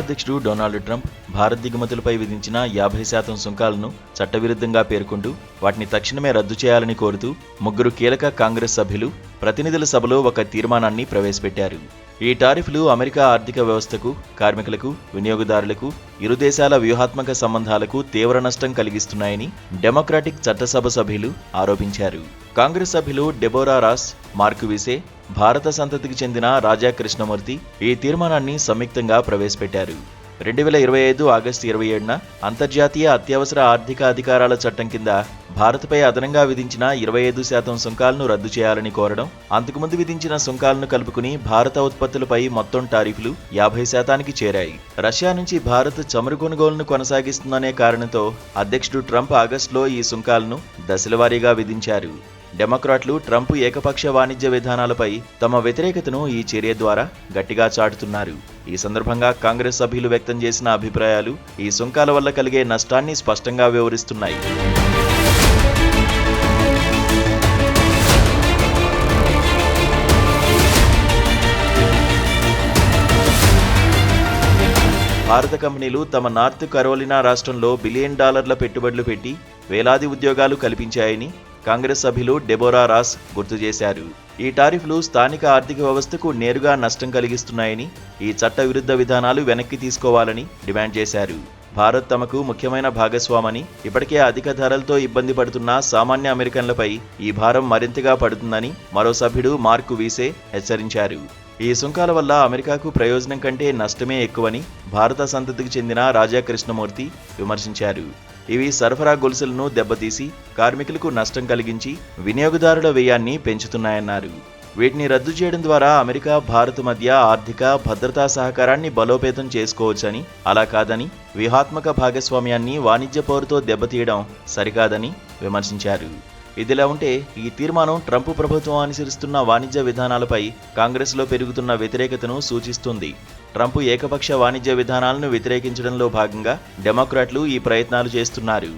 అధ్యక్షుడు Donald Trump Bharat దిగుమతులపై విధించిన 50% సుంకాలను చట్టవిరుద్ధంగా పేర్కొంటూ వాటిని తక్షణమే రద్దు చేయాలని కోరుతూ ముగ్గురు కీలక కాంగ్రెస్ సభ్యులు ప్రతినిధుల సభలో ఒక తీర్మానాన్ని ప్రవేశపెట్టారు. ఈ టారిఫ్లు అమెరికా ఆర్థిక వ్యవస్థకు, కార్మికులకు, వినియోగదారులకు, ఇరు దేశాల వ్యూహాత్మక సంబంధాలకు తీవ్ర నష్టం కలిగిస్తున్నాయని డెమోక్రాటిక్ చట్టసభ సభ్యులు ఆరోపించారు. కాంగ్రెస్ సభ్యులు డెబోరా రాస్, మార్క్ విసే, భారత సంతతికి చెందిన రాజా కృష్ణమూర్తి ఈ తీర్మానాన్ని సంయుక్తంగా ప్రవేశపెట్టారు. 2025 ఆగస్టు 27న అంతర్జాతీయ అత్యవసర ఆర్థిక అధికారాల చట్టం కింద భారత్పై అదనంగా విధించిన 25% సుంకాలను రద్దు చేయాలని కోరడం, అంతకుముందు విధించిన సుంకాలను కలుపుకుని భారత ఉత్పత్తులపై మొత్తం టారిఫ్లు 50%కి చేరాయి. రష్యా నుంచి భారత్ చమురు కొనుగోలును కొనసాగిస్తుందనే కారణంతో అధ్యక్షుడు ట్రంప్ ఆగస్టులో ఈ సుంకాలను దశలవారీగా విధించారు. డెమోక్రాట్లు ట్రంప్ ఏకపక్ష వాణిజ్య విధానాలపై తమ వ్యతిరేకతను ఈ చర్య ద్వారా గట్టిగా చాటుతున్నారు. ఈ సందర్భంగా కాంగ్రెస్ సభ్యులు వ్యక్తం చేసిన అభిప్రాయాలు ఈ సుంకాల వల్ల కలిగే నష్టాన్ని స్పష్టంగా వివరిస్తున్నాయి. భారత కంపెనీలు తమ నార్త్ కరోలినా రాష్ట్రంలో $1 బిలియన్ పెట్టుబడులు పెట్టి వేలాది ఉద్యోగాలు కల్పించాయని కాంగ్రెస్ సభ్యులు డెబోరా రాస్ గుర్తు చేశారు. ఈ టారిఫ్లు స్థానిక ఆర్థిక వ్యవస్థకు నేరుగా నష్టం కలిగిస్తున్నాయని, ఈ చట్ట విరుద్ధ విధానాలు వెనక్కి తీసుకోవాలని డిమాండ్ చేశారు. భారత్ తమకు ముఖ్యమైన భాగస్వామని, ఇప్పటికే అధిక ధరలతో ఇబ్బంది పడుతున్న సామాన్య అమెరికన్లపై ఈ భారం మరింతగా పడుతుందని మరో సభ్యుడు మార్క్ వీసే హెచ్చరించారు. ఈ సుంకాల వల్ల అమెరికాకు ప్రయోజనం కంటే నష్టమే ఎక్కువని భారత సంతతికి చెందిన రాజా కృష్ణమూర్తి విమర్శించారు. ఇవి సరఫరా గొలుసులను దెబ్బతీసి కార్మికులకు నష్టం కలిగించి వినియోగదారుల వ్యయాన్ని పెంచుతున్నాయన్నారు. వీటిని రద్దు చేయడం ద్వారా అమెరికా, భారత్ మధ్య ఆర్థిక, భద్రతా సహకారాన్ని బలోపేతం చేసుకోవచ్చని, అలా కాదని వ్యూహాత్మక భాగస్వామ్యాన్ని వాణిజ్య పోరుతో దెబ్బతీయడం సరికాదని విమర్శించారు. ఇదిలా ఉంటే ఈ తీర్మానం ట్రంప్ ప్రభుత్వం అనుసరిస్తున్న వాణిజ్య విధానాలపై కాంగ్రెస్లో పెరుగుతున్న వ్యతిరేకతను సూచిస్తుంది. ట్రంప్ ఏకపక్ష వాణిజ్య విధానాలను వ్యతిరేకించడంలో భాగంగా డెమోక్రాట్లు ఈ ప్రయత్నాలు చేస్తున్నారు.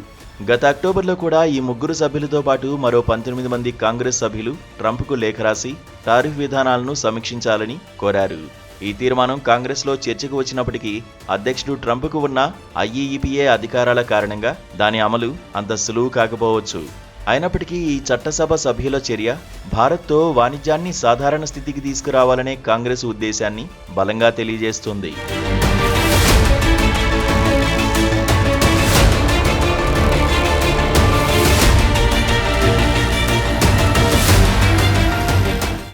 గత అక్టోబర్లో కూడా ఈ ముగ్గురు సభ్యులతో పాటు మరో 19 మంది కాంగ్రెస్ సభ్యులు ట్రంప్కు లేఖ రాసి టారిఫ్ విధానాలను సమీక్షించాలని కోరారు. ఈ తీర్మానం కాంగ్రెస్లో చర్చకు వచ్చినప్పటికీ అధ్యక్షుడు ట్రంప్కు ఉన్న IEEPA అధికారాల కారణంగా దాని అమలు అంత సులువు కాకపోవచ్చు. అయినప్పటికీ ఈ చట్టసభ సభ్యుల చర్య భారత్తో వాణిజ్యాన్ని సాధారణ స్థితికి తీసుకురావాలనే కాంగ్రెస్ ఉద్దేశాన్ని బలంగా తెలియజేస్తుంది.